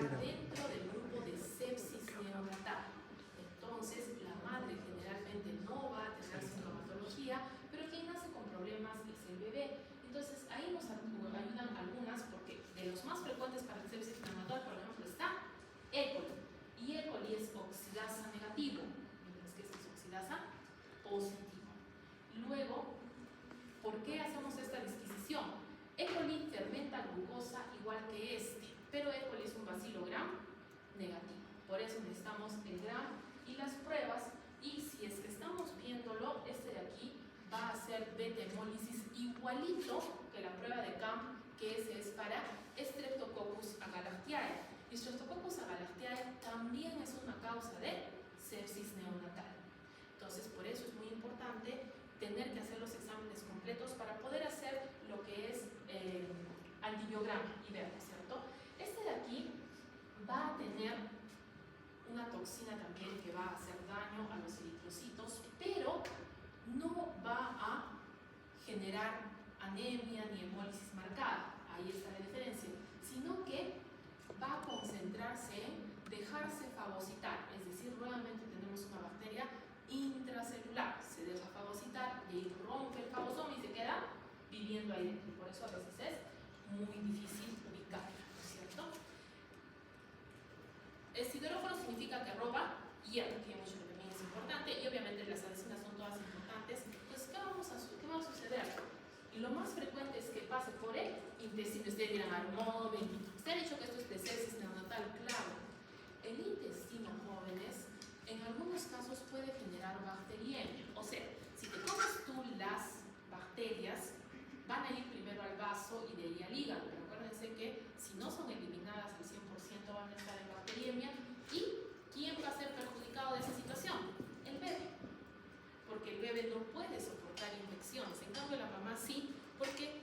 dentro del grupo de sepsis neonatal. Entonces, la madre generalmente no va a tener sintomatología, pero quien nace con problemas es el bebé. Entonces, ahí nos ayudan algunas, porque de los más frecuentes para el sepsis neonatal, por ejemplo, está E. coli. Y E. coli es oxidasa negativo, mientras que este es oxidasa positivo. Luego, ¿por qué hacemos esta disquisición? E. coli fermenta glucosa igual que este, pero E. coli es un bacilo gram negativo. Por eso necesitamos el gram y las pruebas. Y si es que estamos viéndolo, este de aquí va a ser beta-hemólisis igualito que la prueba de CAM, que ese es para Streptococcus agalactiae. Y Streptococcus agalactiae también es una causa de sepsis neonatal. Entonces, por eso es muy importante tener que hacer los exámenes completos para poder hacer lo que es antibiograma y ver, ¿cierto? Este de aquí va a tener una toxina también que va a hacer daño a los eritrocitos, pero no va a generar anemia ni hemólisis marcada, ahí está la diferencia, sino que va a concentrarse en dejarse fagocitar, es decir, nuevamente tenemos una bacteria intracelular, se deja fagocitar y rompe el fagosoma y se queda viviendo ahí dentro. Por eso a veces es muy difícil ubicarla, ¿no es cierto? El sideróforo significa que roba hierro, que hemos dicho que también es importante, y obviamente las adhesinas son todas importantes. Entonces, ¿qué va a suceder? Y lo más frecuente es que pase por el intestino. Ustedes dirán, no, bendito. Usted ha dicho que esto es de sepsis neonatal, claro. El intestino, jóvenes, en algunos casos puede generar bacteriemia. O sea, si te comes tú las bacterias, van a ir primero al vaso y de ahí al hígado. Pero acuérdense que si no son eliminadas al 100% van a estar en bacteriemia. ¿Y quién va a ser perjudicado de esa situación? El bebé. Porque el bebé no puede soportar infecciones. En cambio, la mamá sí, porque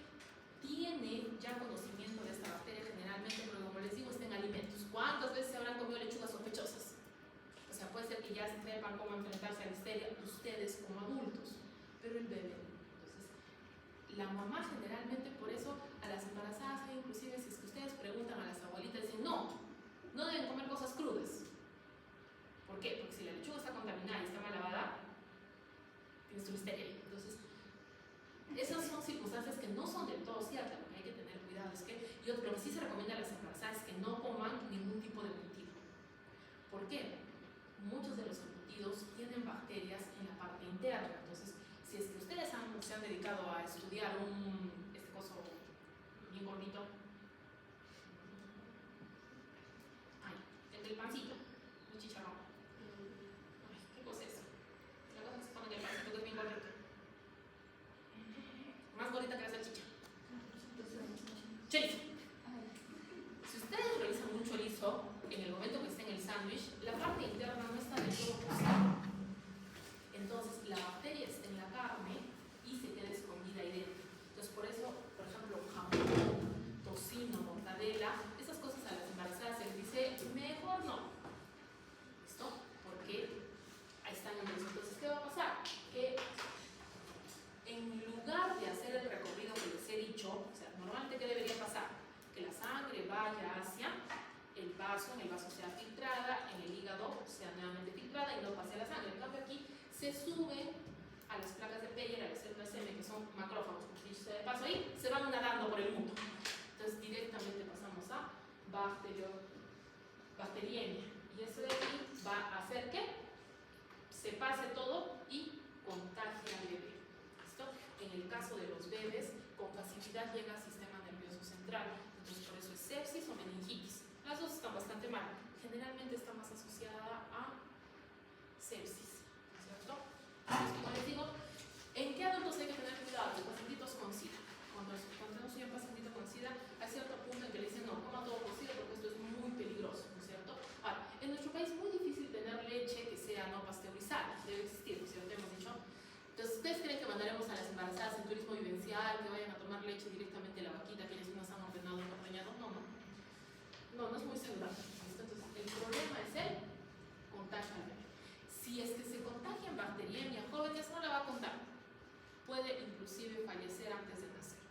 tiene ya conocimiento de esta bacteria generalmente, pero como les digo, está en alimentos. ¿Cuántas veces se habrán comido lechugas sospechosas? O sea, puede ser que ya sepan cómo enfrentarse a la histeria ustedes como adultos, pero el bebé. Entonces, la mamá generalmente, por eso a las embarazadas, inclusive si es que ustedes preguntan a las abuelitas, dicen, no deben comer cosas crudas. ¿Por qué? Porque si la lechuga está contaminada y está mal lavada, tienes tu histeria ahí. Entonces, esas son circunstancias que no son del todo ciertas, lo que hay que tener cuidado es que, y lo que sí se recomienda a las embarazadas es que no coman ningún tipo de embutido. ¿Por qué? Muchos de los embutidos tienen bacterias en la parte interna. Entonces, si es que ustedes se han dedicado a estudiar este coso bien gordito, el del pancito, el chicharrón. Ay, ¿qué cosa es? La cosa que se pone en el pancito que es bien gordito. Más gordita que la salchicha. Chorizo. Si ustedes realizan un chorizo, en el momento que esté en el sándwich, la parte interna no está del todo cocida. Entonces, la bacteria está en la carne y se queda escondida ahí dentro. Entonces, por eso, por ejemplo, jamón, tocino, mortadela, esas cosas a las embarazadas se les dice, mejor no. ¿Listo? Porque ahí están en eso. Entonces, ¿qué va a pasar? Que en lugar de hacer el recorrido que les he dicho, o sea, normalmente, ¿qué debería pasar? Que la sangre vaya hacia el vaso, en el vaso sea filtrada, en el hígado sea nuevamente filtrada y no pase a la sangre. En cambio, aquí se sube a las placas de Peyer, a las células M, que son macrófagos, porque dicho sea de paso ahí, se van nadando por el mundo. Entonces, directamente pasamos a bacteriemia. Y eso de aquí va a hacer que se pase todo y contagie al bebé. ¿Listo? En el caso de los bebés, con facilidad llega al sistema nervioso central. Entonces, por eso es sepsis o meningitis. Las dos están bastante mal. Generalmente está más asociada a sepsis, ¿cierto? Entonces, como les digo, ¿en qué adultos hay que tener cuidado? Los pacientitos con SIDA. Cuando tenemos un pacientito con SIDA, hay cierto punto en que le dicen, no, coma todo cocido porque esto es muy peligroso, ¿no es cierto? Ahora, en nuestro país es muy difícil tener leche que sea no pasteurizada, debe existir, ¿no es cierto? Hemos dicho. Entonces, ¿ustedes creen que mandaremos a las embarazadas en turismo vivencial, que vayan a tomar leche directamente de la vaquita, quienes no están ordenados o ordeñados? No es muy seguro. Entonces, el problema es el contagio al bebé. Si es que se contagia en bacteriemia, jóvenes, no la va a contar. Puede inclusive fallecer antes de nacer.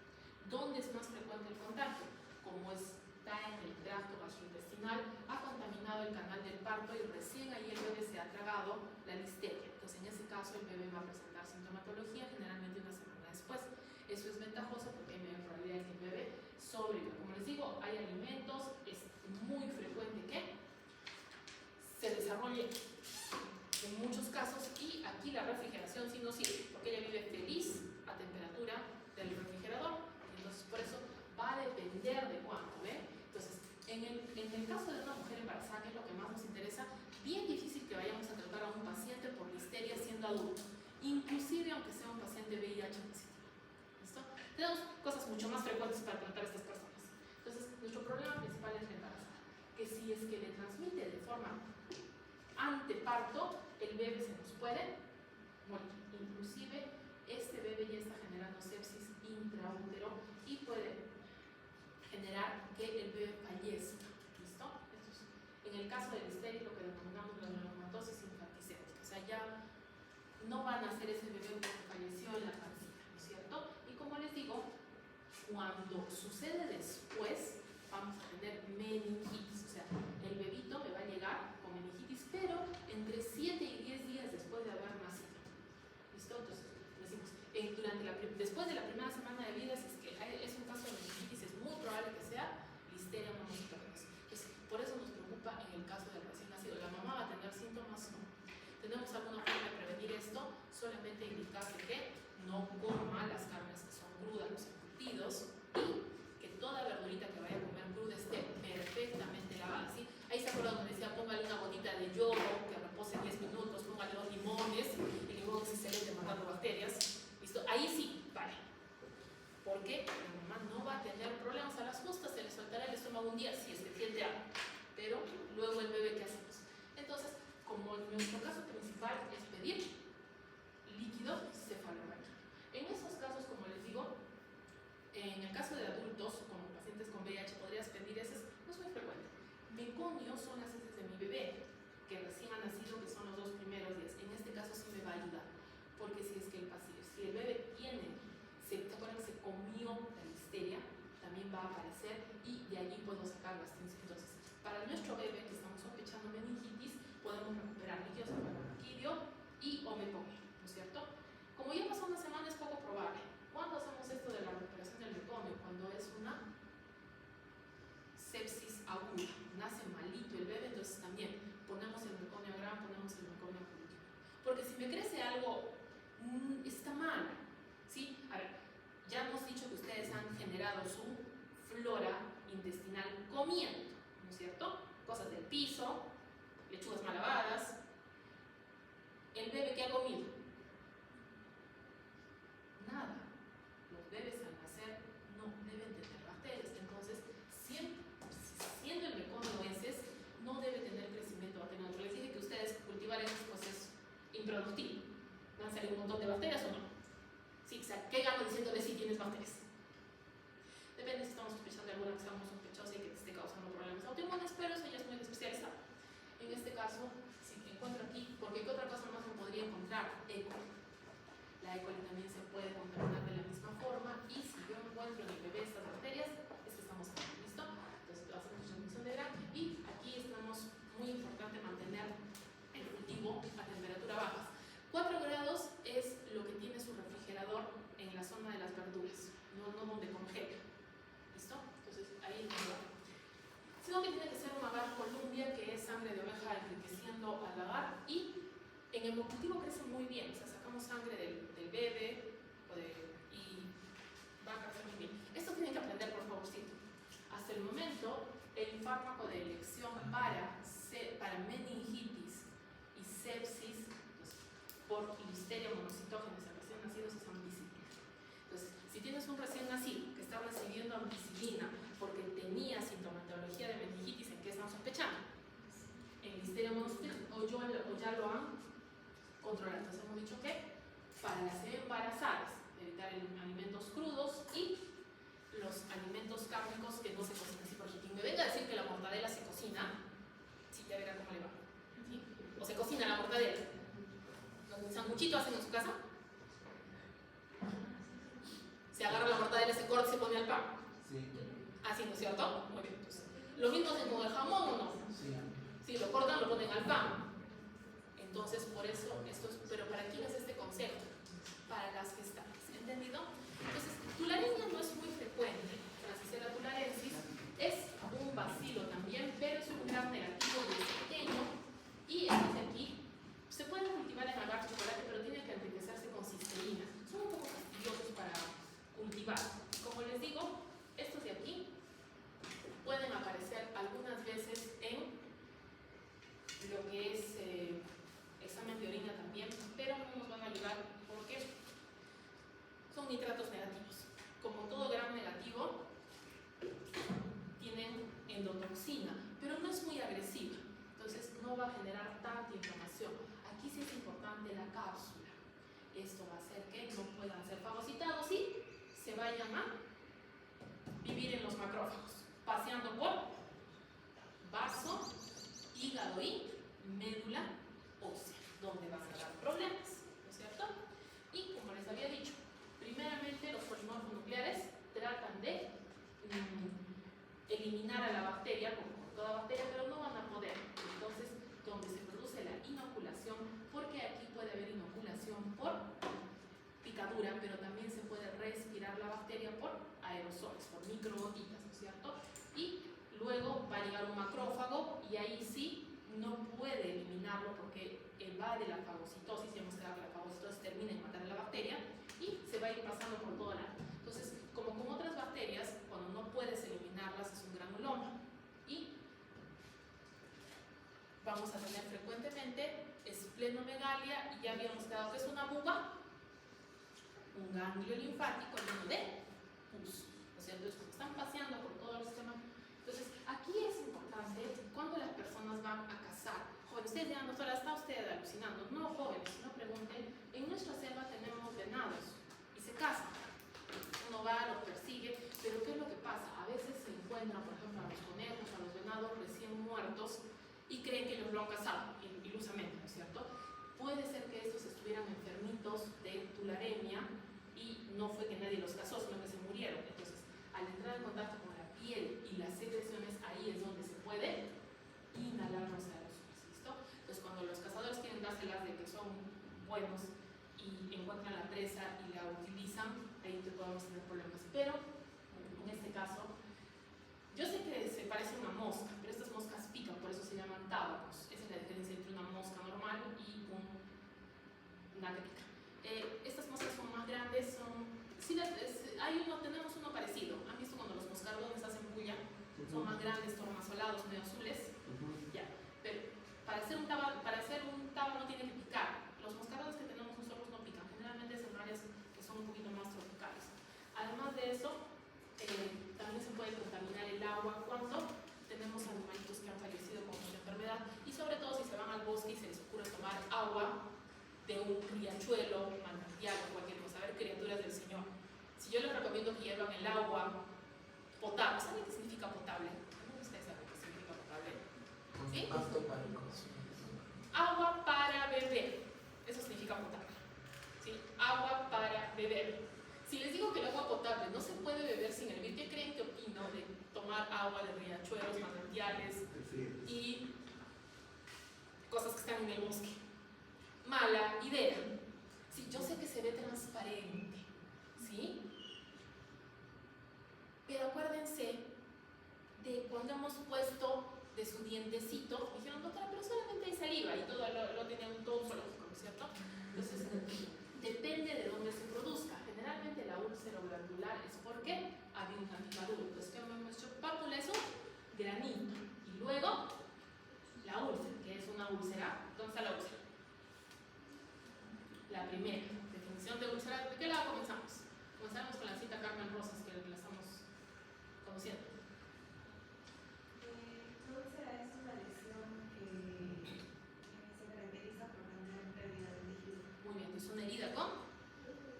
¿Dónde es más frecuente el contagio? Como está en el tracto gastrointestinal, terminado el canal del parto y recién ahí el bebé se ha tragado la listeria. Entonces, en ese caso, el bebé va a presentar sintomatología generalmente una semana después. Eso es ventajoso porque hay mayor probabilidad de que el bebé sobreviva. Como les digo, hay alimentos, es muy frecuente que se desarrolle en muchos casos, y aquí la refrigeración sí no sirve, porque ella vive feliz a temperatura del refrigerador. Entonces, por eso va a depender de cuánto, ¿ve? Entonces, en el caso de una mujer embarazada, que es lo que más nos interesa, bien difícil que vayamos a tratar a un paciente por listeria siendo adulto, inclusive aunque sea un paciente VIH positivo. ¿Listo? Tenemos cosas mucho más frecuentes para tratar a estas personas. Entonces, nuestro problema principal es la embarazada, que si es que le transmite de forma anteparto, el bebé se nos puede morir. Inclusive, este bebé ya está generando sepsis intraútero y puede generar que el bebé fallezca. ¿Listo? Entonces, en el caso del listeria, lo que denominamos la neumatosis infantiséptica, o sea, ya no va a nacer ese bebé que falleció en la pancita, ¿no es cierto? Y como les digo, cuando sucede después, vamos a tener meningitis, o sea, el bebito me va a llegar con meningitis, pero entre 7 y 10 días después de haber nacido. ¿Listo? Entonces, decimos, después de la primera semana de vida, si es que es un caso de meningitis, es muy probable que sea listeria monocytogenes. Entonces, por eso nos preocupa en el caso del recién nacido. ¿La mamá va a tener síntomas? No. ¿Tenemos alguna forma de prevenir esto? Solamente indicarle que no coma las carnes que son crudas, los embutidos, y que toda verdurita que vaya a comer cruda esté perfectamente lavada, ¿sí? Ahí se acuerdan donde decía, póngale una gotita de yodo que repose 10 minutos, póngale 2 limones, el limón es excelente matando bacterias. ¿Listo? Ahí sí, vale. Porque la mamá no va a tener problemas a las justas, se le soltará el estómago un día si es que siente algo. Pero luego el bebé, ¿qué hacemos? Entonces, como nuestro caso principal es pedir líquido cefalorraquídeo. En esos casos, como les digo, en el caso de adultos, como pacientes con VIH, podrías pedir heces, no es muy frecuente. Meconio son las heces de mi bebé, que recién ha nacido, que son los 2 primeros días. En este caso sí me va a ayudar, porque si es que si el bebé ¿se acuerdan que se comió la listeria? También va a aparecer y de allí puedo sacar las tintas. Entonces, para nuestro bebé que estamos sospechando meningitis, podemos recuperar líquido cefalorraquídeo y o meconio, ¿no es cierto? Como ya pasó una semana, es poco probable. ¿Cuándo hacemos esto de la recuperación del meconio? Cuando es una sepsis aguda, nace malito el bebé, entonces también ponemos el meconio a grano, ponemos el meconio a cultivo. Porque si me crece algo, está mal, ¿sí? A ver, ya hemos dicho que ustedes han generado su flora intestinal comiendo, ¿no es cierto? Cosas del piso, lechugas mal lavadas. ¿El bebé qué ha comido? Nada. Los bebés al nacer no deben tener bacterias, entonces siendo el meconio heces, no debe tener crecimiento bacteriano. Les dije que ustedes cultivar heces pues es improductivo. ¿Van a salir un montón de bacterias o no? Sí, o sea, ¿qué gano diciéndole si tienes bacterias? Depende si estamos sospechando de alguna que estamos sospechosa y que te esté causando problemas autoinmunes, pero eso ya es muy especializado. En este caso, si encuentro aquí, porque ¿qué otra cosa más me podría encontrar? E. coli. La E. coli también se puede contaminar de la misma forma, y si yo encuentro en el bebé estas bacterias, es que estamos aquí, ¿listo? Entonces hacemos transmisión de grano, y aquí estamos, muy importante mantener el cultivo a temperatura baja. 4 grados es lo que tiene su refrigerador en la zona de las verduras, no donde congela. ¿Listo? Entonces ahí no va. Sino que tiene que ser un agar Columbia, que es sangre de oveja enriqueciendo al agar, y en el mocultivo crece muy bien, o sea, sacamos sangre del bebé y va a crecer muy bien. Esto tienen que aprender, por favorcito. Hasta el momento, el fármaco de elección para meningitis y sepsis, pues, por listeria monocytogenes en recién nacidos, es ampicilina. Entonces, si tienes un recién nacido que está recibiendo ampicilina porque tenía sintomatología de meningitis, ¿en qué estamos sospechando? En listeria monocytogenes, o ya lo han controlado. Entonces hemos dicho que para las embarazadas, evitar alimentos crudos y los alimentos cárnicos que no se cocinan. Si porque quien me venga a decir que la mortadela se cocina, sí, ya verá cómo le va. ¿Sí? O se cocina la mortadela. ¿Los sanguchitos hacen en su casa? Se agarra la mortadela, se corta y se pone al pan. Sí. Así, ¿no es cierto? Muy bien. Entonces, ¿lo mismo hacen con el jamón o no? Sí. Si lo cortan, lo ponen al pan. Entonces, por eso, pero ¿para quién es este consejo? Para las gestantes, ¿entendido? Entonces, tularemia no es muy frecuente. Francisella tularensis es un bacilo también, pero es un gram negativo de pequeño. Y este de aquí se puede cultivar en agar chocolate, pero tiene que enriquecerse con cisteína. Son un poco fastidiosos para cultivar. Como les digo, estos de aquí pueden aparecer algunas veces en lo que es examen de orina también, pero no nos van a ayudar porque son nitratos negativos. Como todo gram negativo, tienen endotoxina, pero no es muy agresiva, entonces no va a generar tanta inflamación. Aquí sí es importante la cápsula. Esto va a hacer que no puedan ser fagocitados y se vayan a vivir en los macrófagos, paseando por vaso, hígado y médula ósea, donde van a dar problemas, ¿no es cierto? Y como les había dicho, primeramente los polimorfos nucleares tratan de eliminar a la bacteria, como toda bacteria, pero no van a poder. Entonces, donde se produce la inoculación, porque aquí puede haber inoculación por picadura, pero también se puede respirar la bacteria por aerosoles, por microgotitas, ¿no es cierto? Y luego va a llegar un macrófago y ahí sí no puede eliminarlo porque evade la fagocitosis, y hemos quedado que la fagocitosis termina en matar a la bacteria y se va a ir pasando por toda la. Entonces, como con otras bacterias, cuando no puedes eliminarlas es un granuloma. Y vamos a tener frecuentemente esplenomegalia, y ya habíamos quedado que es una buba, un ganglio linfático lleno de pus. O sea, entonces, como están paseando por todo el sistema. Entonces, aquí es importante cuando las personas van a cazar. Jóvenes, ustedes dirán, doctora, está usted alucinando. No, jóvenes, no pregunten. En nuestra selva tenemos venados y se cazan. Uno va, los persigue, pero ¿qué es lo que pasa? A veces se encuentran, por ejemplo, a los conejos, a los venados recién muertos y creen que los lo han cazado, ilusamente, ¿no es cierto? Puede ser que estos estuvieran enfermitos de tularemia y no fue que nadie los cazó, sino que se murieron. Entonces, al entrar en contacto con la piel y las secreciones, ahí es donde se puede inhalar los aerosoles, ¿listo? Entonces, cuando los cazadores quieren dárselas de que son buenos y encuentran la presa y la utilizan, ahí te podemos tener problemas. Pero, en este caso, yo sé que se parece a una mosca, pero estas moscas pican, por eso se llaman tábacos. Esa es la diferencia entre una mosca normal y una que pica. Estas moscas son más grandes, tenemos uno parecido. ¿Han visto cuando los moscardones hacen bulla? Son más grandes, tornasolados, medio azules. Ya. Pero para hacer un tábano tiene que picar. Los moscardones que tenemos nosotros no pican. Generalmente es en áreas que son un poquito más tropicales. Además de eso, también se puede contaminar el agua cuando tenemos animalitos que han fallecido con una enfermedad, y sobre todo si se van al bosque y se les ocurre tomar agua de un riachuelo, manantial o cualquier cosa. A ver, criaturas del Señor, si yo les recomiendo que hiervan el agua potable, ¿saben qué significa potable? ¿Alguno de ustedes sabe qué significa potable? ¿Sí? Agua para beber, eso significa potable. ¿Sí? Agua para beber. Si les digo que el agua potable no se puede beber sin hervir, ¿qué creen que opino de tomar agua de riachuelos, manantiales y cosas que están en el bosque? Mala idea. Sí, yo sé que se ve transparente, ¿sí? Pero acuérdense de cuando hemos puesto de su dientecito, dijeron, doctora, pero solamente hay saliva, y todo lo tenía todo un zoológico, ¿no es cierto? Entonces, depende de dónde se produzca. Generalmente la úlcera glandular es porque había un picadura. Entonces, ¿qué hemos hecho? Pápula es un granito. Y luego, la úlcera, que es una úlcera. ¿Dónde está la úlcera? La primera definición de úlcera. ¿De qué lado comenzamos? Comenzamos con la cita Carmen Rosas, que la estamos conociendo. Úlcera es una lesión que se caracteriza por tener pérdida de tejido. Muy bien, es una herida con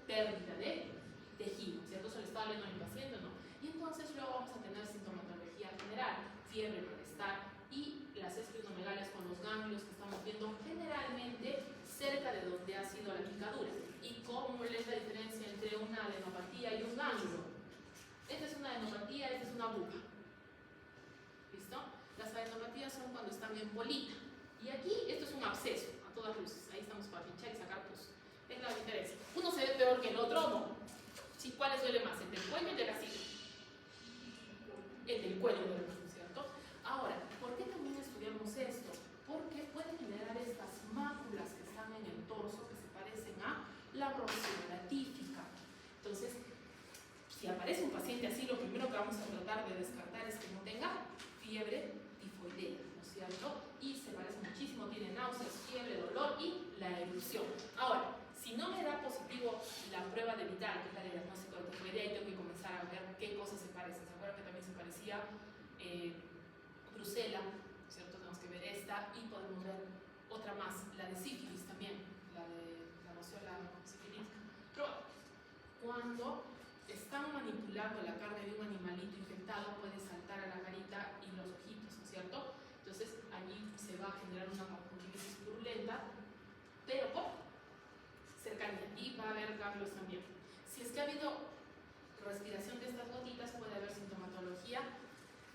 pérdida de tejido, ¿cierto? Se le está hablando al paciente, ¿no? Y entonces luego vamos a tener sintomatología general, fiebre, malestar y las esplenomegalia con los ganglios que estamos viendo generalmente cerca de donde ha sido la picadura. ¿Y cómo es la diferencia entre una adenopatía y un ganglio? Esta es una adenopatía, esta es una buba. ¿Listo? Las adenopatías son cuando están en bolita. Y aquí esto es un absceso, a todas luces. Ahí estamos para pinchar y sacar pus. Es la diferencia. Uno se ve peor que el otro, ¿no? ¿Sí? ¿Cuál les duele más? ¿El del cuello o el de la silla? El del cuello duele más, ¿no es cierto? Ahora, ¿por qué también estudiamos esto? Porque puede generar estas máculas que están en el torso que se parecen a la rosácea típica. Entonces, si aparece un paciente así, lo primero que vamos a tratar de descartar es que no tenga fiebre tifoidea, ¿no es cierto? Y se parece muchísimo, tiene náuseas, fiebre, dolor y la erupción. Ahora, si no me da positivo la prueba de vital, que es la de diagnóstico de tifoidea, y tengo que comenzar a ver qué cosas se parecen. ¿Se acuerdan que también se parecía Brucela, ¿cierto? Tenemos que ver esta y podemos ver otra más, la de sífilis también, la de la rosella sifilítica. Pero cuando están manipulando la carne de un animalito infectado, puede saltar a la carita y los ojitos, ¿no es cierto? Entonces allí se va a generar una conjuntivitis purulenta, pero por cercanía, y va a haber ganglios también. Si es que ha habido respiración de estas gotitas, puede haber sintomatología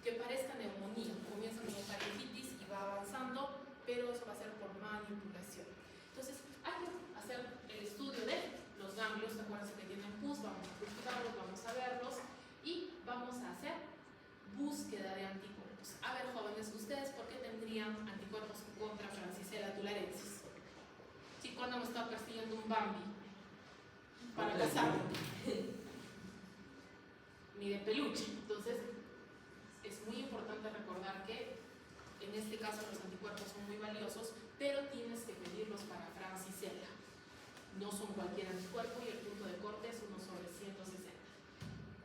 que parezca neumonía. Comienza como faringitis y va avanzando, pero eso va a ser por manipulación. Entonces hay que hacer el estudio de los ganglios. Acuérdense que tienen pus, vamos a cultivarlos, vamos a verlos y vamos a hacer búsqueda de anticuerpos. A ver, jóvenes, ¿ustedes por qué tendrían anticuerpos contra Francisella tularensis? ¿Sí? ¿Cuándo hemos estado persiguiendo un Bambi para cazarlo? Ni de peluche. Entonces, es muy importante recordar que en este caso los anticuerpos son muy valiosos, pero tienes que pedirlos para Francisella. No son cualquier anticuerpo y el punto de corte es 1/160.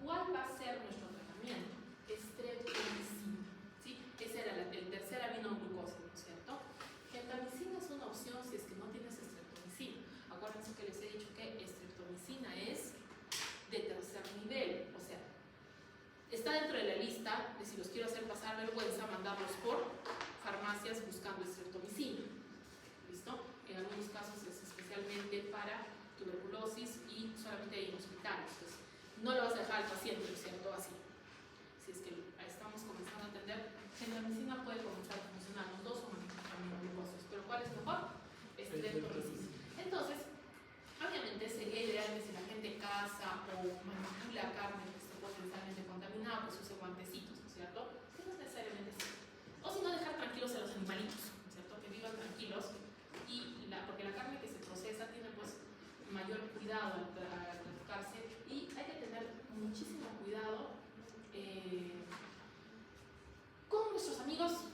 ¿Cuál va a ser nuestro tratamiento? Streptomicina. ¿Sí? Ese era el tercer aminoglucosa, ¿no es cierto? Gentamicina es una opción si es que no tienes streptomicina. Acuérdense que les he dicho que streptomicina es de tercer nivel, o sea, está dentro de la lista de si los quiero hacer pasar vergüenza, mandarlos por farmacias buscando streptomicina. ¿Listo? En algunos casos es especialmente para tuberculosis y solamente hay en hospitales. Pues no lo vas a dejar al paciente, ¿no es cierto? Así. Si es que estamos comenzando a atender, gentamicina puede comenzar a funcionar. Los dos son aminoglucosos, pero ¿cuál es mejor? Streptomicina. Entonces, obviamente sería ideal que si la gente caza o manipula carne que esté potencialmente contaminada, pues use guantecitos, ¿no es cierto? Que no es necesariamente así. O si no, dejar tranquilos a los animalitos, ¿no es cierto? Que vivan tranquilos. Porque la carne que se procesa tiene pues mayor cuidado al traficarse y hay que tener muchísimo cuidado con nuestros amigos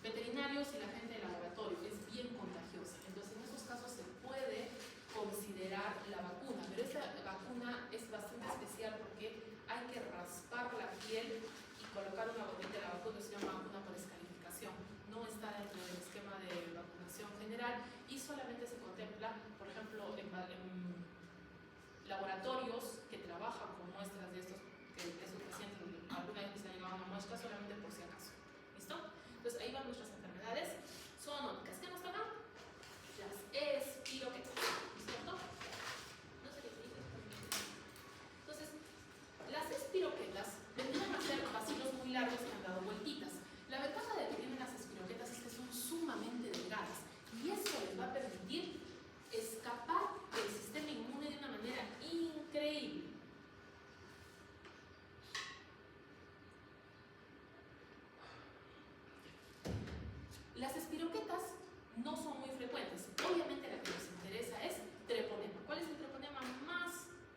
veterinarios y la gente de laboratorio, que es bien contagiosa. Entonces en esos casos se puede considerar la vacuna, pero esta vacuna es bastante especial porque hay que raspar la piel y colocar una gotita de la vacuna. Se llama vacuna por descalificación. No está dentro del esquema de vacunación general y solamente se contempla, por ejemplo, en laboratorios que trabajan con muestras de estos pacientes, donde alguna vez se ha llegado a una muestra, solamente por si acaso. ¿Listo? Entonces ahí van nuestras enfermedades zoonóticas. ¿Qué nos tocan? Las espiroquetas. ¿No es cierto? No sé qué se dice. Entonces, las espiroquetas vendrían a ser bacilos muy largos que han dado vueltitas. La ventaja de que tienen las espiroquetas es que son sumamente delgadas y eso les va a permitir escapar del sistema inmune de una manera increíble. Las espiroquetas no son muy frecuentes. Obviamente la que nos interesa es treponema. ¿Cuál es el treponema más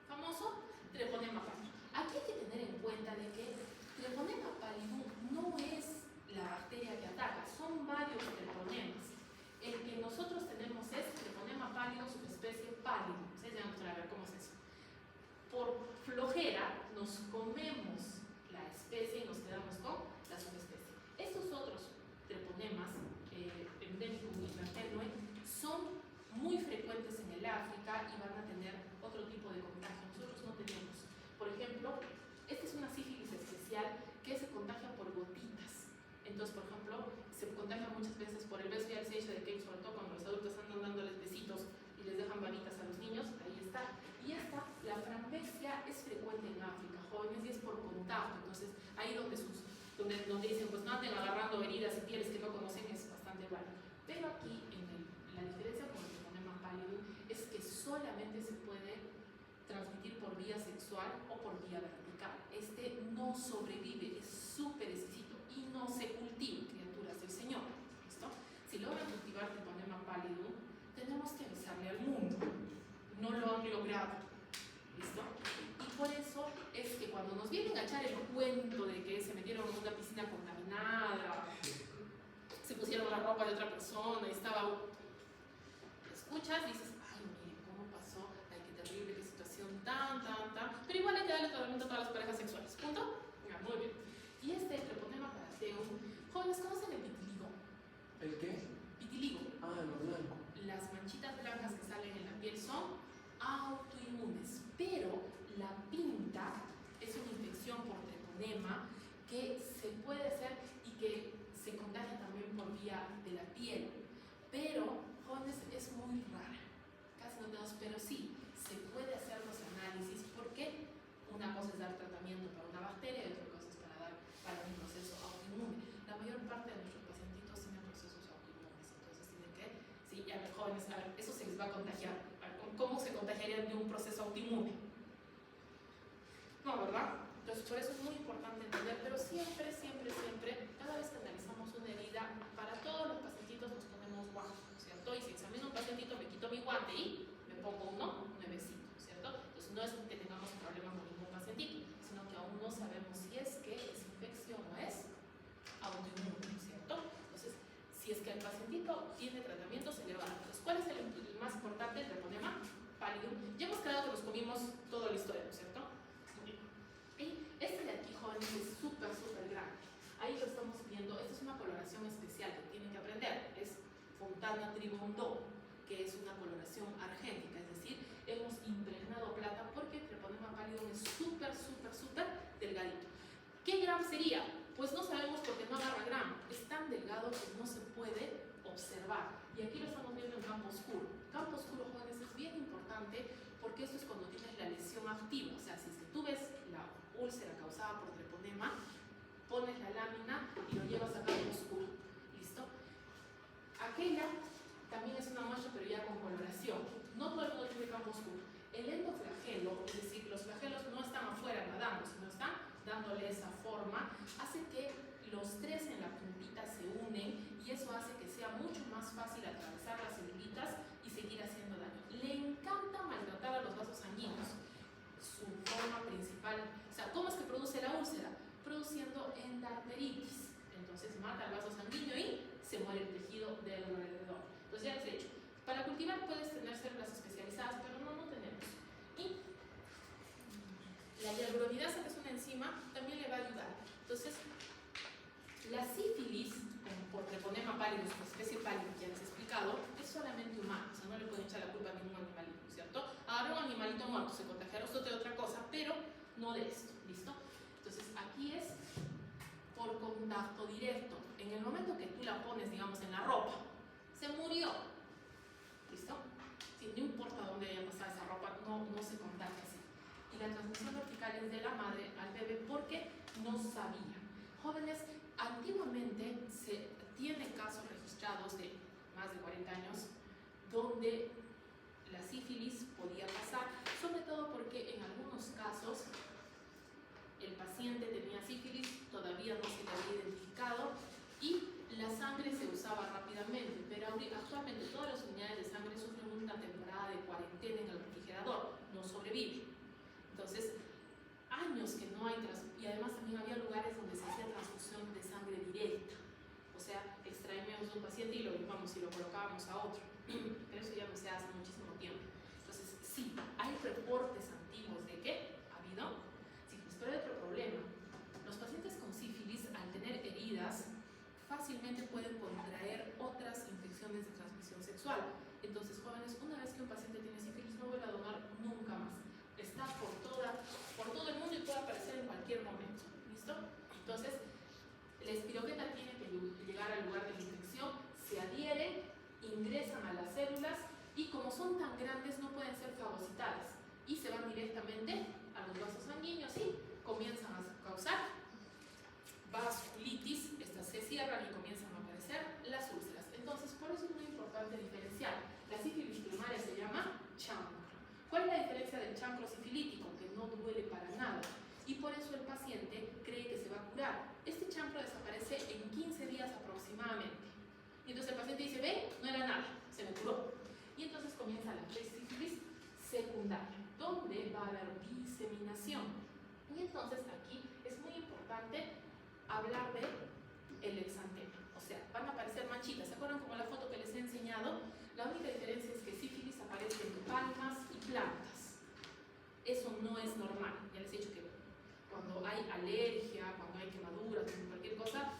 famoso? Treponema pallidum. Aquí hay que tener en cuenta de que treponema pallidum no es la bacteria que ataca, son varios treponemas. El que nosotros tenemos es treponema pallidum subespecie pallidum. Ustedes ya van a ver cómo es eso. Por flojera nos comemos la especie y nos quedamos con la subespecie. Estos otros treponemas, endémicos y transgénome, son muy frecuentes en el África y van a tener otro tipo de contagio. Nosotros no tenemos. Por ejemplo, esta es una sífilis especial que se contagia por gotitas. Entonces, por ejemplo, se contagia muchas veces por el beso. Ya les he dicho de que, sobre todo cuando los adultos andan dándoles besitos y les dejan varitas a los niños, ahí está. Y esta, la frampesia, es frecuente en África, jóvenes, y es por contacto. Entonces, ahí donde sus donde dicen, pues no anden agarrando heridas y pieles que no conocen, es bastante raro. Pero aquí, la diferencia con el treponema pallidum es que solamente se puede transmitir por vía sexual o por vía vertical. Este no sobrevive, es súper exquisito y no se cultiva, criaturas del Señor. ¿Listo? Si logran cultivar treponema pallidum, tenemos que avisarle al mundo. No lo han logrado. ¿Listo? Y por eso es que cuando nos vienen a echar el cuento de que se metieron en una piscina contaminada, se pusieron la ropa de otra persona y estaba... Escuchas y dices, ay, mire, ¿cómo pasó? Ay, qué terrible, qué situación tan... Pero igual hay que darle tratamiento a todas las parejas sexuales. ¿Punto? Ya, muy bien. Y este treponema paraceum, jóvenes, ¿conocen el vitiligo? ¿El qué? Vitiligo. Ah, lo blanco. Las manchitas blancas que salen en la piel son autoinmunes, pero la pinta es una infección por treponema que se puede hacer y que se contagia también por vía de la piel, pero jóvenes es muy rara, casi no tenemos, pero sí se puede hacer los análisis porque una cosa es dar tratamiento para una bacteria y otra cosa es para un proceso autoinmune. La mayor parte de nuestros pacientitos tienen procesos autoinmunes, entonces tienen que, sí, ya jóvenes, a ver, eso se les va a contagiar. ¿Cómo se contagiarían de un proceso autoinmune? No, ¿verdad? Entonces, por eso es muy importante entender, pero siempre, cada vez que analizamos una herida, para todos los pacientitos nos ponemos guantes, ¿cierto? Y si examino un pacientito, me quito mi guante y me pongo uno nuevecito, ¿cierto? Entonces, no es que tengamos problemas con ningún pacientito, sino que aún no sabemos si es que es infección o es autoinmune, ¿cierto? Entonces, si es que el pacientito tiene tratamiento, se le va a dar. Entonces, ¿cuál es el más importante? El treponema pallidum. Ya hemos quedado que nos comimos toda la historia, ¿no es cierto? Y este de aquí, jóvenes, es súper grande. Ahí lo estamos viendo. Esta es una coloración especial que tienen que aprender. Es Fontana Tribondó, que es una coloración argéntica, es decir, hemos impregnado plata porque el treponema pallidum es súper delgadito. ¿Qué gram sería? Pues no sabemos porque no agarra gram. Es tan delgado que no se puede observar. Y aquí lo estamos viendo en campo oscuro. Campo oscuro, jóvenes, es bien importante porque esto es cuando tienes la lesión activa. O sea, si es que tú ves la úlcera causada por treponema, pones la lámina y lo llevas a campo oscuro. ¿Listo? Aquella también es una muestra, pero ya con coloración. No todo el mundo tiene campo oscuro. El endoflagelo, es decir, los flagelos no están afuera nadando, sino están dándole esa forma, hace que los tres en la puntita se unen y eso hace que sea mucho más fácil atravesar las celulitas y seguir haciendo daño. Le encanta maltratar a los vasos sanguíneos. Su forma principal, o sea, ¿cómo es que produce la úlcera? Produciendo endarteritis. Entonces mata al vaso sanguíneo y se muere el tejido del alrededor. Entonces ya les he dicho, para cultivar puedes tener células especializadas, pero no tenemos. Y la hialuronidasa, que es una enzima, también le va a ayudar. Entonces, la sífilis, por treponema pallidum, una especie pallidum que ya les he explicado, es solamente humana, o sea, no le pueden echar la culpa a ningún animalito, ¿cierto? Ahora un animalito muerto se contagiará usted de otra cosa, pero no de esto, ¿listo? Entonces, aquí es por contacto directo. En el momento que tú la pones, digamos, en la ropa, se murió, ¿listo? Sí, no importa dónde haya pasado esa ropa, no se contagia así. Y la transmisión vertical es de la madre al bebé porque no sabía. Jóvenes, antiguamente se tiene casos registrados de más de 40 años donde la sífilis podía pasar, sobre todo porque en algunos casos el paciente tenía sífilis, todavía no se le había identificado y la sangre se usaba rápidamente, pero actualmente todas las unidades de sangre sufren una temporada de cuarentena en el refrigerador, no sobreviven. Entonces, años que no hay y además también había lugares donde se hacía transfusión de sangre directa, o sea, extraíamos un paciente y lo llevamos y lo colocábamos a otro, pero eso ya no se hace muchísimo tiempo. Entonces, sí, hay reportes antiguos de que ha habido sífilis, pero hay otro problema. Los pacientes con sífilis, al tener heridas, fácilmente pueden contraer otras infecciones de transmisión sexual. Entonces, jóvenes, una vez que un paciente tiene sífilis, no vuelve a donar nunca más. Está por todo el mundo y puede aparecer en cualquier momento. ¿Listo? Entonces, la espiroqueta tiene que llegar al lugar de la infección, se adhieren, ingresan a las células y como son tan grandes no pueden ser fagocitadas y se van directamente a los vasos sanguíneos y comienzan a causar ve, no era nada, se me curó. Y entonces comienza la sífilis secundaria, donde va a haber diseminación. Y entonces aquí es muy importante hablar de el exantema. O sea, van a aparecer manchitas. ¿Se acuerdan como la foto que les he enseñado? La única diferencia es que sífilis aparece en palmas y plantas. Eso no es normal. Ya les he dicho que cuando hay alergia, cuando hay quemaduras, cualquier cosa,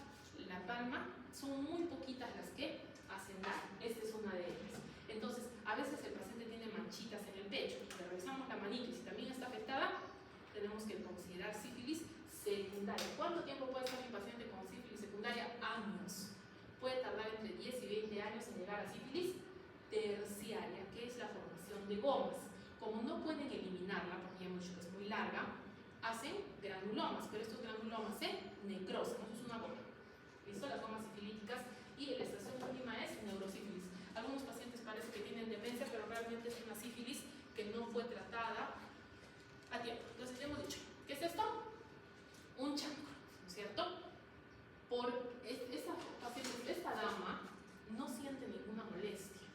la palma son muy poquitas las que hacen daño. Esta es una de ellas. Entonces, a veces el paciente tiene manchitas en el pecho. Le revisamos la manito y si también está afectada, tenemos que considerar sífilis secundaria. ¿Cuánto tiempo puede estar mi paciente con sífilis secundaria? Años. Puede tardar entre 10 y 20 años en llegar a sífilis terciaria, que es la formación de gomas. Como no pueden eliminarla, porque ya hemos dicho que es muy larga, hacen granulomas, pero estos granulomas se necrosan. Eso es una goma. ¿Listo? Las gomas sifilíticas. Y la estación última es neurosífilis. Algunos pacientes parece que tienen demencia, pero realmente es una sífilis que no fue tratada a tiempo. Entonces, ya hemos dicho, ¿qué es esto? Un chancro, ¿no es cierto? Por esta dama no siente ninguna molestia,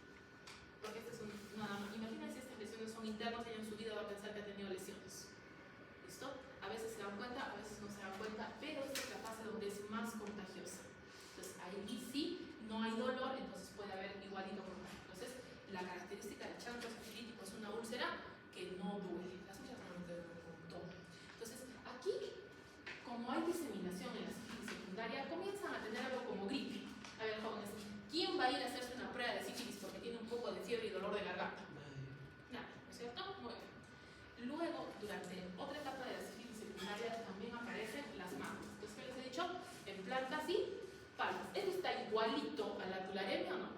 porque esta es una dama. Imagínense, estas lesiones son internas, ella en su vida va a pensar que ha tenido lesiones. ¿Listo? A veces se dan cuenta, a veces no se dan cuenta, pero esta es la fase donde es más contagiosa. Entonces, ahí sí no hay dolor, entonces puede haber igualito contagio. Entonces, la característica del chancro sifilítico es una úlcera que no duele. Las úlceras no duelen un montón. Entonces, aquí, como hay diseminación en la sífilis secundaria, comienzan a tener algo como gripe. A ver, jóvenes, ¿quién va a ir a hacerse una prueba de sífilis porque tiene un poco de fiebre y dolor de garganta? Nada, ¿no es cierto? Muy bien. Luego, durante otra etapa de la sífilis secundaria, también aparecen las manchas. Entonces, ¿qué les he dicho? En plantas y palmas. ¿Esto está igualito a la tularemia o no?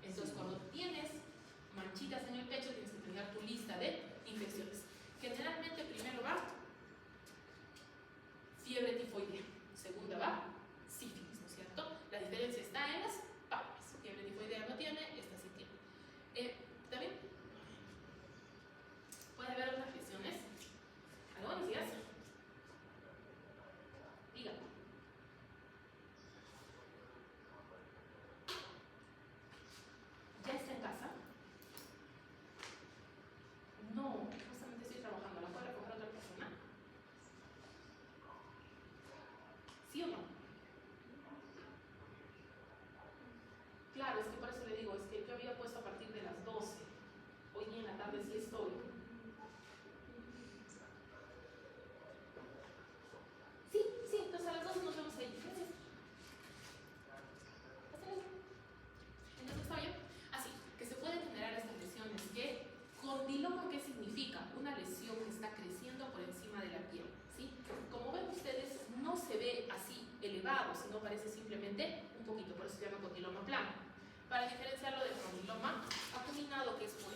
Entonces, cuando tienes manchitas en el pecho, tienes que tener tu lista de infecciones. Generalmente, primero va fiebre tifoidea, segunda va sífilis, ¿no es cierto? La diferencia está en las palmas. Fiebre tifoidea no tiene, esta sí tiene. También puede haber otras lesiones. ¿Algo? ¿Buenos días? Diga. ¿Ya está en casa? No, justamente estoy trabajando. ¿La puede recoger otra persona? ¿Sí o no? Claro, es que por eso le digo, es que yo había puesto a partir de las 12. Hoy en la tarde sí estoy. Sí, entonces a las 12 nos vemos ahí. Gracias. Hasta luego. Entonces, ¿está bien? Así, que se pueden generar estas lesiones que, condiloma, ¿qué significa? Una lesión que está creciendo por encima de la piel, ¿sí? Como ven ustedes, no se ve así elevado, sino parece simplemente un poquito, por eso se llama condiloma plano. Para diferenciarlo del condiloma acuminado, que es por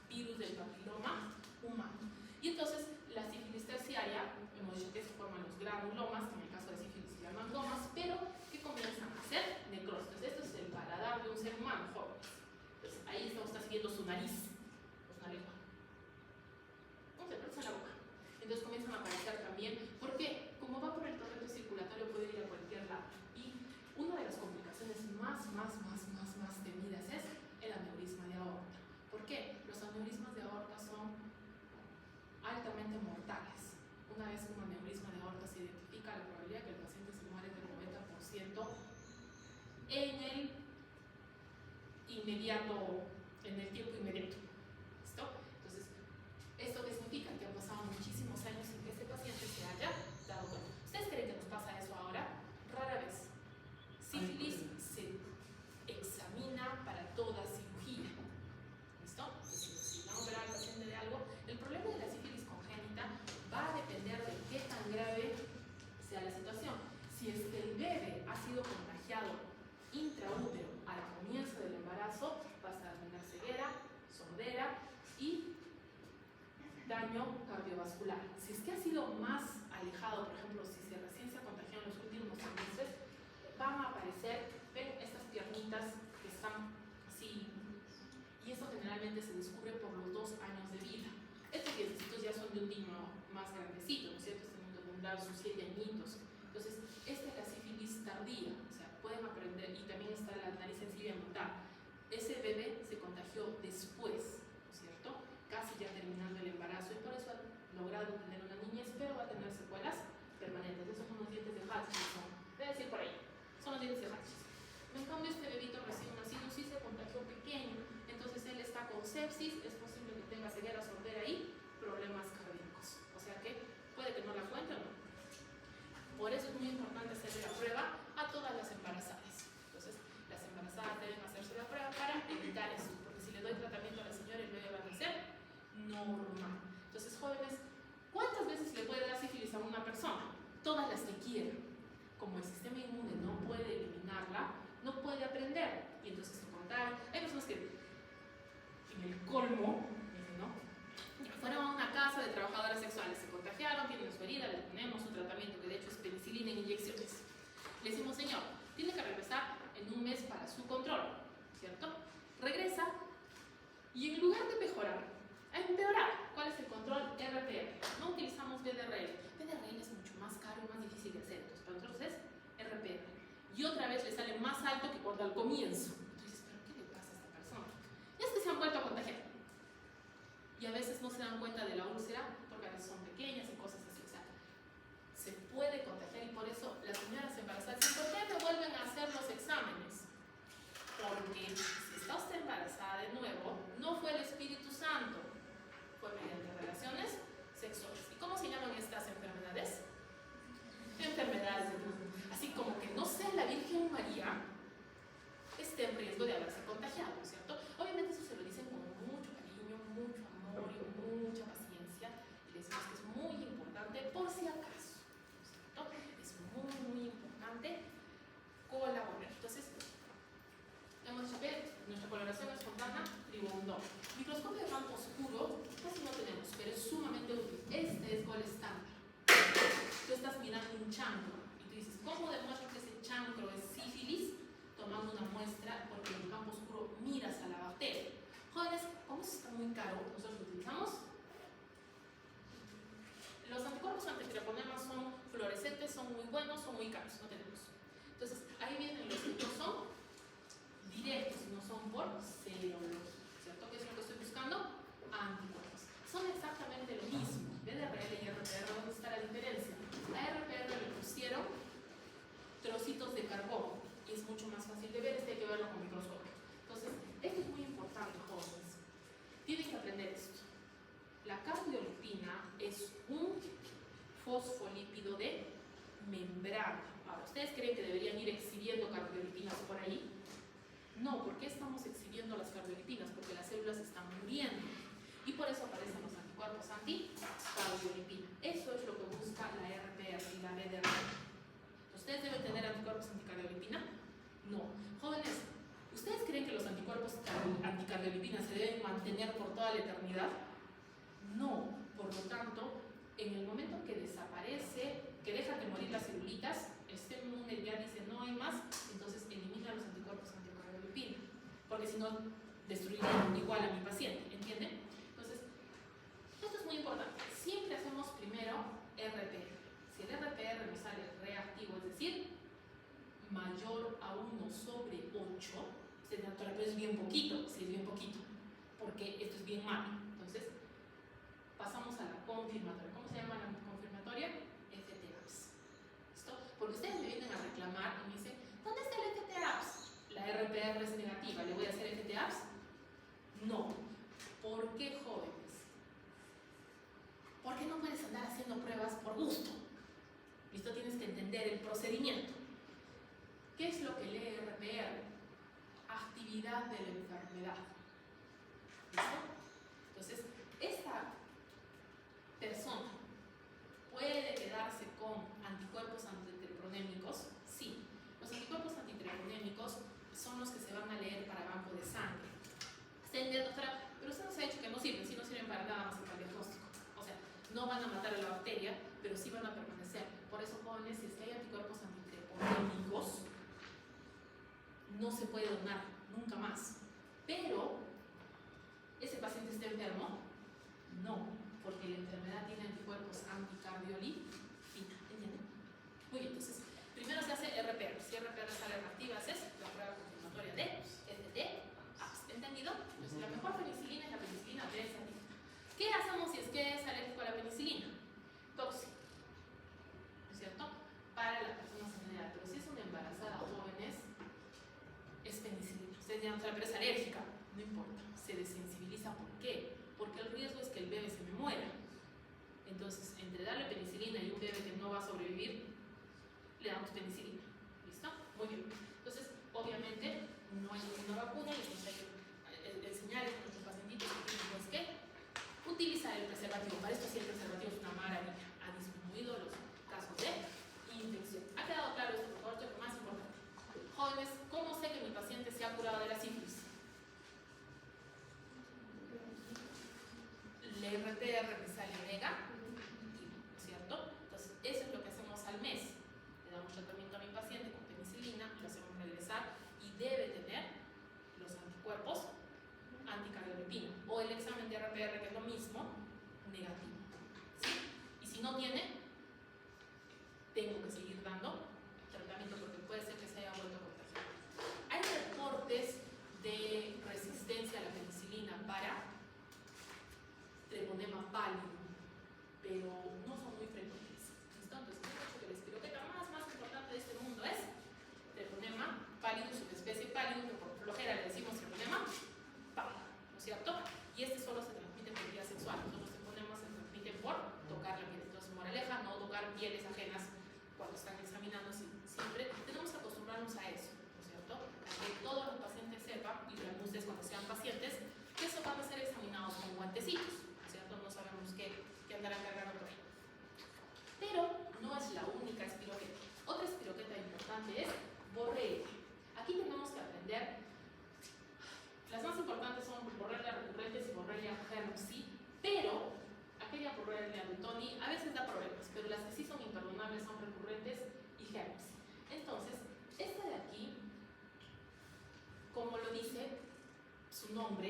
virus del papiloma humano. Y entonces, la sífilis terciaria, hemos dicho que se forman los granulomas, que en el caso de sífilis se llaman gomas, pero que comienzan a ser necrosis. Entonces, esto es el paladar de un ser humano, jóvenes. Entonces, ahí está siguiendo su nariz, pues una lengua. No se parece en la boca. Entonces comienzan a aparecer también. ¿Por qué? Como va por el torrente circulatorio, puede ir a cualquier lado. Y una de las complicaciones más temidas es el aneurisma de aorta. ¿Por qué? Los aneurismas de aorta son altamente mortales. Una vez que un aneurisma de aorta se identifica, la probabilidad de que el paciente se muere es del 90% en el inmediato, en el tiempo inmediato. ¿Listo? Entonces, ¿esto qué significa? Que han pasado muchísimos años sin que este paciente se haya dado cuenta. ¿Ustedes creen que nos pasa eso ahora? Rara vez. Sífilis se examina para toda cirugía. ¿Listo? Entonces, si vamos a operar al paciente de algo, el problema de la sífilis congénita va a depender de qué tan grave sea la situación. Si es que el bebé ha sido contagiado intraútero al comienzo del embarazo, va a tener ceguera, sordera y daño cardiovascular. Si es que ha sido más alejado, por ejemplo, si se recién se contagió en los últimos meses, van a aparecer, ven estas piernitas que están así, y eso generalmente se descubre por los 2 años de vida. Estos dientecitos ya son de un niño más grandecito, ¿no es cierto? Este niño tendrá sus 7 añitos. Entonces, esta es la sífilis tardía, o sea, pueden aprender, y también está la nariz sensible a notar. Ese bebé se contagió después, ¿no es cierto? Casi ya terminando el embarazo, y por eso ha logrado tener una niñez, pero va a tener secuelas permanentes. Esos son los dientes de Hutchinson. Voy a decir por ahí, son los dientes de Hutchinson. En cambio, este bebito recién nacido sí se contagió pequeño, entonces él está con sepsis, es posible que tenga ceguera sordera y problemas cardíacos. O sea que puede que no la cuente o no. Por eso es muy importante hacerle la prueba a todas las embarazadas. Entonces, las embarazadas deben hacerse la prueba para evitar eso, porque si le doy tratamiento a la señora, el bebé va a nacer normal. Entonces, jóvenes, ¿cuántas veces le puede dar sífilis a una persona? Todas las que quiera. Como el sistema inmune no puede eliminarla, no puede aprender, y entonces se contagia. Hay personas que en el colmo, ¿no?, fueron a una casa de trabajadoras sexuales, se contagiaron, tienen su herida, le ponemos un tratamiento que de hecho es penicilina en inyecciones. Le decimos, señor, tiene que regresar en un mes para su control, ¿cierto? Regresa y en lugar de mejorar, a empeorar. ¿Cuál es el control? RPR. No utilizamos BDRL. BDRL es mucho más caro y más difícil de hacer, entonces para nosotros es RPR. Y otra vez le sale más alto que cuando al comienzo. Entonces, ¿pero qué le pasa a esta persona? Y es que se han vuelto a contagiar. Y a veces no se dan cuenta de la úlcera porque a veces son pequeñas y cosas así. O sea, se puede contagiar, y por eso las señoras embarazadas dicen, ¿por qué me vuelven a hacer los exámenes? Porque si está usted embarazada de nuevo, no fue el Espíritu Santo, fue mediante relaciones sexuales. ¿Y cómo se llaman estas enfermedades? Enfermedades de Dios. Así como que no sea la Virgen María esté en riesgo de haberse contagiado, ¿no es cierto? Obviamente eso se lo dicen con mucho cariño, mucho amor y mucha paciencia, y les decimos que es muy importante por si acaso, ¿no es cierto? Es muy importante colaborar. Entonces, hemos dicho que nuestra colaboración espontánea, tribundón. Microscopio de campo oscuro casi no tenemos, pero es sumamente útil. Este es gol estándar. Tú estás mirando un chancro y tú dices, ¿cómo demuestro que ese chancro es sífilis? Tomando una muestra, porque en el campo oscuro miras a la bacteria. Jóvenes, como eso está muy caro, nosotros lo utilizamos. Los anticuerpos antitreponemas son fluorescentes, son muy buenos, son muy caros, no tenemos. Entonces, ahí vienen los que no son directos, no son por serología, ¿cierto? ¿Qué es lo que estoy buscando? Anticuerpos. Son exactamente lo mismo. BDRL y RPR, ¿dónde está la diferencia? A RPR le pusieron trocitos de carbón y es mucho más fácil de ver, hay que verlo con microscopio. Entonces, esto es muy importante, jóvenes. Tienen que aprender esto. La cardiolipina es un fosfolípido de membrana. Ahora, ¿ustedes creen que deberían ir exhibiendo cardiolipinas por ahí? No, ¿por qué estamos exhibiendo las cardiolipinas? Porque las células están muriendo. Y por eso aparecen los anticuerpos anticardiolipina. Eso es lo que busca la RPR y la BDRL. ¿Ustedes deben tener anticuerpos anticardiolipina? No. Jóvenes, ¿ustedes creen que los anticuerpos anticardiolipina se deben mantener por toda la eternidad? No. Por lo tanto, en el momento que desaparece, que dejan de morir las celulitas, el sistema inmune ya dice no hay más, entonces elimina los anticuerpos anticardiolipina. Porque si no, destruirían igual a mi paciente, ¿entienden? Entonces, esto es muy importante. Siempre hacemos primero RPR. Si el RPR nos sale reactivo, es decir, mayor a 1/8, pero es bien poquito, sí es bien poquito, porque esto es bien malo. Entonces, pasamos a la confirmatoria. ¿Cómo se llama la confirmatoria? FT-APS. ¿Listo? Porque ustedes me vienen a reclamar y me dicen, ¿dónde está el FT-APS? La RPR es negativa, ¿le voy a hacer FT-APS? No. ¿Por qué, jóvenes? ¿Por qué no puedes andar haciendo pruebas por gusto? ¿Listo? Tienes que entender el procedimiento. ¿Qué es lo que lee RPR? Actividad de la enfermedad. ¿Listo? Entonces, esta persona puede quedarse con anticuerpos antitreponémicos. Sí, los anticuerpos antitreponémicos son los que se van a leer para banco de sangre. Doctora, pero usted nos ha dicho que no sirven, sí no sirven para nada más que para el diagnóstico. O sea, no van a matar a la bacteria, pero sí van a permanecer. Por eso, jóvenes, si es que hay anticuerpos antitreponémicos, no se puede donar nunca más. Pero, ¿ese paciente está enfermo? No, porque la enfermedad tiene anticuerpos anticardiolipina. ¿Entienden? Muy bien, entonces, primero se hace RPR. Si RPR sale reactivo, pero es alérgica. No importa, se desensibiliza. ¿Por qué? Porque el riesgo es que el bebé se me muera. Entonces, entre darle penicilina y un bebé que no va a sobrevivir, le damos penicilina. ¿Listo? Muy bien. Entonces, obviamente, no hay ninguna vacuna y entonces hay que enseñarles a nuestros pacientitos que tienen pues que utilizar el preservativo. Para esto sí el preservativo es una maravilla. Ha disminuido los casos de infección. ¿Ha quedado claro esto, por favor? Lo más importante. Jóvenes, ¿cómo sé que mi paciente se ha curado de la sífilis? La RTR me sale nega, ¿no es cierto? Entonces, eso es lo que hacemos al mes. Le damos tratamiento a mi paciente con penicilina, lo hacemos regresar y debe tener los anticuerpos anticardiolipina o el examen de RPR, que es lo mismo, negativo. ¿Sí? Y si no tiene, tengo que seguir dando tratamiento porque puede ser que se haya vuelto a contagiar. Hay reportes de resistencia a la penicilina para treponema pálido, pero no son muy frecuentes. ¿Listo? Entonces, hemos dicho que la espiroqueta más importante de este mundo es treponema pálido, subespecie pálido, que por flojera le decimos treponema pálido, ¿no es cierto? Y este solo se transmite por vía sexual. Nosotros treponemas se transmiten por tocar la piel. Entonces, moraleja, no tocar pieles ajenas cuando están examinando. Siempre tenemos que acostumbrarnos a eso, ¿no es cierto? A que todos los pacientes sepan, y también ustedes cuando sean pacientes, que eso van a ser examinados con guantecitos. No sabemos qué andarán cargando por ahí. Pero no es la única espiroqueta. Otra espiroqueta importante es Borrelia. Aquí tenemos que aprender. Las más importantes son Borrelia recurrentes y Borrelia herpesi, pero aquella Borrelia Dutoni a veces da problemas, pero las que sí son imperdonables son recurrentes y herpesi. Entonces, esta de aquí, como lo dice su nombre,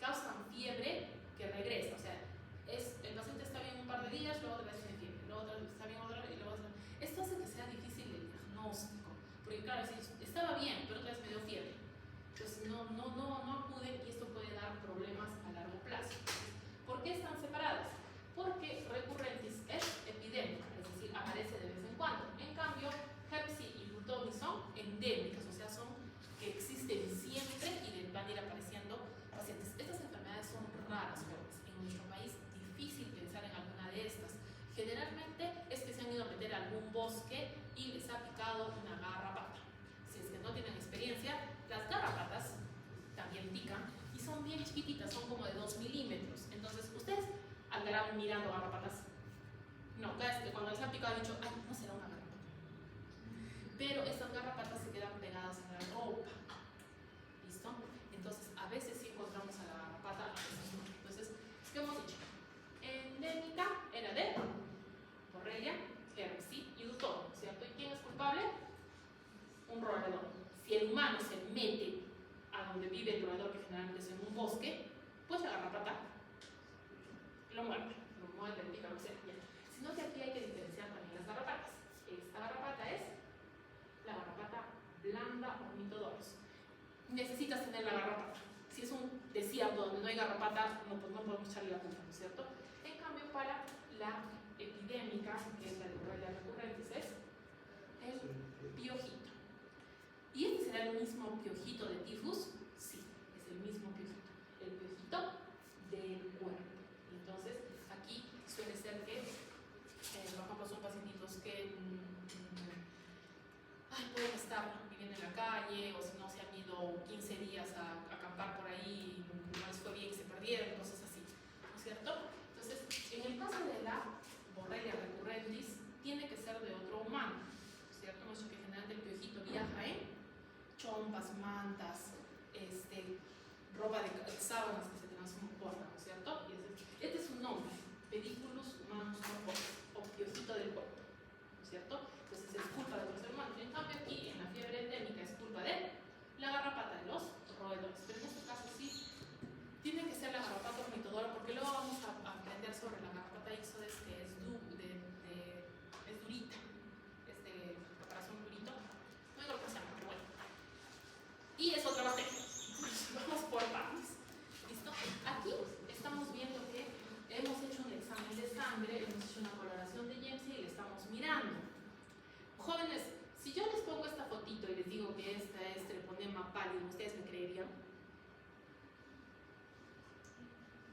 causan fiebre que regresa. O sea, el paciente está bien un par de días, luego otra vez tiene fiebre, luego otra vez está bien otra vez y luego otra vez. Esto hace que sea difícil el diagnóstico, porque claro, si estaba bien, pero otra vez me dio fiebre. Entonces no acuden y esto puede dar problemas a largo plazo. ¿Por qué están separadas? Porque recurrentis es epidémica, es decir, aparece de vez en cuando. En cambio, herpesi y Dutoni son endémicas, o sea, son que existen siempre y van a ir apareciendo pacientes. Estas enfermedades son raras, jóvenes. En nuestro país difícil pensar en alguna de estas. Generalmente es que se han ido a meter a algún bosque y les ha picado una garrapata. Si es que no tienen experiencia, las garrapatas también pican y son bien chiquititas, son como de 2 milímetros. Entonces, ustedes andarán mirando garrapatas. No, cuando les han picado han dicho, ay, no será una garrapata. Pero estas garrapatas se quedan pegadas a la ropa. ¿Listo? Entonces, a veces sí encontramos a la garrapata, a veces no. Entonces, ¿qué hemos dicho? Endémica era de Borrelia, herpesi y Dutoni, ¿cierto? ¿Y quién es culpable? Un roedor. Si el humano se mete a donde vive el roedor, que generalmente es en un bosque, pues la garrapata lo muerde, le pica, lo que sea. Sino que aquí hay que diferenciar también las garrapatas. Esta garrapata es la garrapata blanda ornitodorus. Necesitas tener la garrapata. Si es un desierto donde no hay garrapata, no podemos echarle la culpa, ¿no es cierto? En cambio, para la epidémica, que es la de Borrelia recurrentis, es el piojito. ¿Y este será el mismo piojito de tifus? Sí, es el mismo piojito. El piojito del cuerpo. Entonces, aquí suele ser que, por ejemplo, son pacientitos que pueden estar viviendo en la calle, o si no se han ido 15 días a acampar por ahí, no les fue bien, se perdieron, cosas así, ¿no es cierto? Entonces, en el caso de la Borrelia recurrentis, tiene que ser de otro humano, ¿cierto? Hemos dicho que generalmente el piojito viaja en chompas, mantas,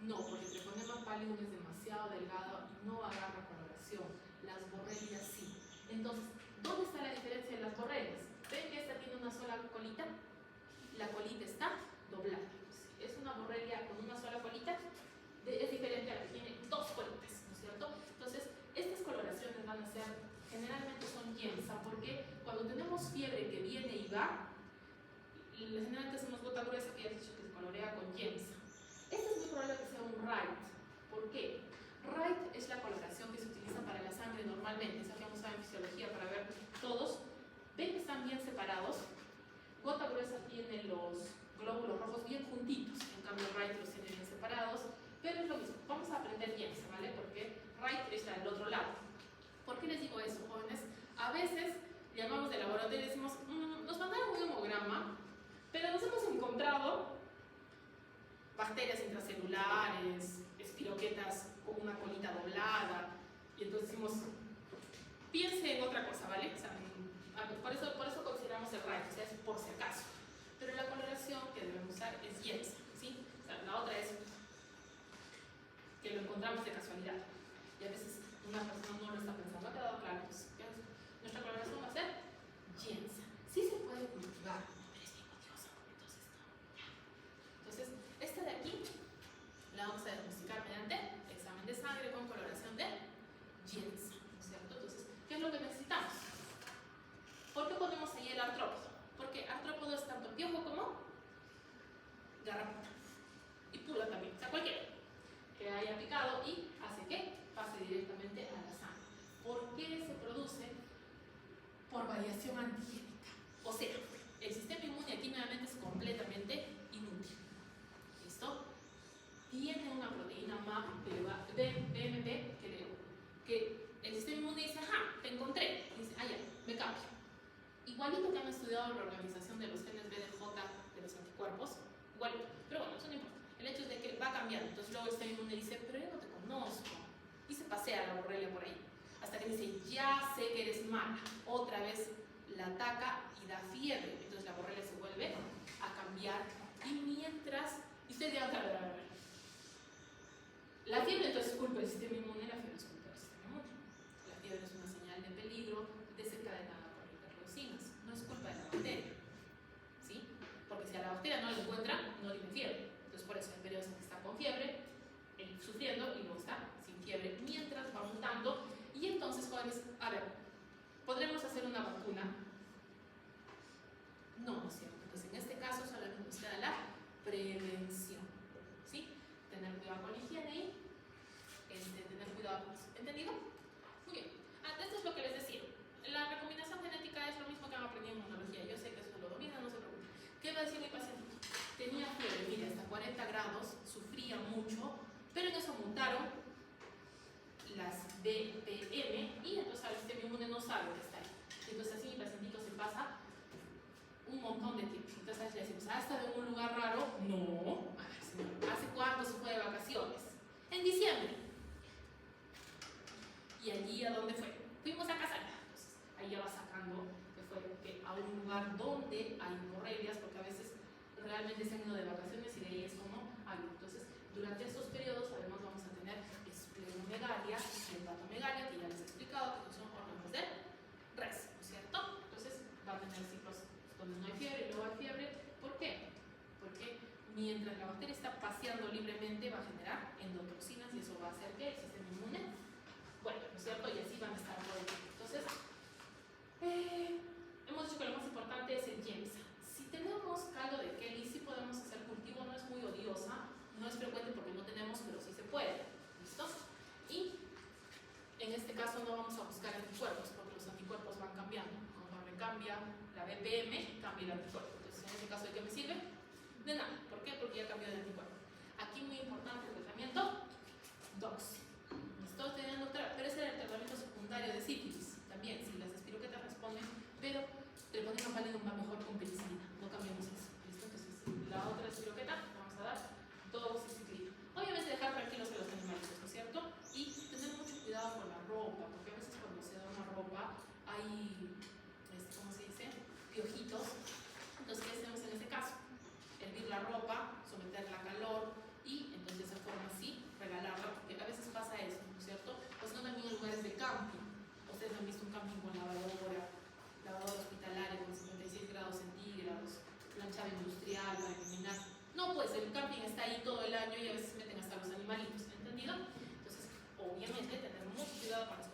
No, porque el treponema pallidum es demasiado delgado y no agarra coloración. Las borrelias sí. Entonces, ¿dónde está la diferencia de las borrelias? ¿Ven que esta tiene una sola colita? La colita está doblada. Si es una borrelia con una sola colita, es diferente a la que tiene dos colitas, ¿no es cierto? Entonces, estas coloraciones van a ser, generalmente son Giemsa, porque cuando tenemos fiebre que viene y va, generalmente hacemos gota gruesa, que ya he dicho que se colorea con Giemsa. Este es muy probable que sea un Wright. ¿Por qué? Wright es la coloración que se utiliza para la sangre normalmente, esa que hemos usado en fisiología para ver todos. Ven que están bien separados. Gota gruesa tiene los glóbulos rojos bien juntitos, en cambio Wright los tiene bien separados, pero es lo mismo. Vamos a aprender Giemsa, ¿vale? Porque Wright es la del otro lado. ¿Por qué les digo eso, jóvenes? A veces llamamos de laboratorio y decimos, nos mandaron un hemograma, pero nos hemos encontrado bacterias intracelulares, espiroquetas con una colita doblada, y entonces decimos, piense en otra cosa, ¿vale? O sea, por eso consideramos el Wright, o sea, es por si acaso. Pero la coloración que debemos usar es Giemsa, ¿sí? O sea, la otra es que lo encontramos de casualidad. Y a veces una persona no lo está pensando, ha quedado claro. Pues, nuestra coloración va a ser Giemsa. Sí se puede cultivar, pero es bien odiosa, entonces no. Entonces, esta de aquí la vamos a diagnosticar mediante examen de sangre con coloración de Giemsa, ¿no es cierto? Entonces, ¿qué es lo que necesitamos? ¿Por qué ponemos ahí el artrópodo? Porque artrópodo es tanto piojo como garrapata. Y pula también, o sea, cualquiera que haya picado y hace que pase directamente a la sangre. ¿Por qué se produce? Por variación antigénica. O sea, el sistema inmune aquí nuevamente es completamente inútil. ¿Listo? Tiene una proteína BMP que el sistema inmune dice, ajá, te encontré. Y dice, ya, me cambio. Igualito que han estudiado la organización de los genes BDJ de los anticuerpos, igualito. Pero bueno, eso no importa. El hecho es de que va cambiando. Entonces luego el sistema inmune dice, pero yo no te conozco. Y se pasea la borrelia por ahí. Hasta que dice, ya sé que eres mala. Otra vez la ataca y da fiebre. Entonces la borrelia se vuelve a cambiar. Y mientras, y ustedes dirán, a ver. La fiebre entonces es culpa del sistema inmune, la fiebre es culpa del sistema inmune. La fiebre es una señal de peligro desencadenada por hiperleucinas. No es culpa de la bacteria. ¿Sí? Porque si a la bacteria no la encuentran, no tiene fiebre. Entonces por eso hay periodos en que está con fiebre, sufriendo, y luego está sin fiebre, mientras va mutando. Y entonces, jóvenes, a ver, ¿podremos hacer una vacuna? No, no es cierto. Entonces en este caso solamente nos queda la prevención. ¿Sí? Tener cuidado con la higiene y tener cuidado con eso. ¿Entendido? Muy bien. Esto es lo que les decía. La recombinación genética es lo mismo que han aprendido en inmunología. Yo sé que eso lo domina, no se preocupen. ¿Qué va a decir mi paciente? Tenía fiebre, mire, hasta 40 grados, sufría mucho, pero en eso mutaron las BPM y entonces el sistema inmune no sabe que está ahí. Entonces así mi pacientito se pasa un montón de tiempo. Entonces le decimos, ¿ha estado en un lugar raro? No. Ay, señor, ¿hace cuánto se fue de vacaciones? En diciembre. ¿Y allí a dónde fue? Fuimos a casa. Entonces ahí ya va sacando que fue a un lugar donde hay borrelias, porque a veces realmente se han ido de vacaciones y de ahí es como algo. Entonces, durante estos periodos además vamos a tener esplenomegalia y hepatomegalia, que ya les he explicado que son órganos de res, ¿no es cierto? Entonces va a tener ciclos donde no hay fiebre y luego hay fiebre. ¿Por qué? Porque mientras la bacteria está paseando libremente va a generar endotoxinas y eso va a hacer que el sistema inmune, bueno, ¿no es cierto? Y así van a estar todo el tiempo. Entonces, hemos dicho que lo más importante es el Giemsa. Si tenemos caldo de Kelly, sí podemos hacer cultivo, no es muy odiosa, no es frecuente porque no tenemos, pero sí se puede. ¿Listo? Y en este caso no vamos a buscar anticuerpos porque los anticuerpos van cambiando. Conforme cambia la BPM, cambia el anticuerpo. Entonces, en este caso, ¿de qué me sirve? De nada. ¿Por qué? Porque ya cambió de anticuerpo. Aquí muy importante el tratamiento doxy. ¿Listo? Pero ese era el tratamiento secundario de sífilis. También, si las espiroquetas responden, pero treponema pallidum va mejor con penicilina. No cambiamos eso. ¿Listo? Entonces, la otra espiroqueta vamos a dar doxiciclina. Obviamente dejar tranquilos a los animales, ¿no es cierto? Y tener mucho cuidado con la ropa, porque a veces cuando se da una ropa hay, ¿cómo se dice? Piojitos. Entonces, ¿qué hacemos en ese caso? Hervir la ropa, someterla a calor y entonces de esa forma camping con lavadora hospitalaria con 56 grados centígrados, planchado industrial para eliminar. No, pues el camping está ahí todo el año y a veces meten hasta los animalitos, ¿entendido? Entonces, obviamente, tener mucho cuidado con las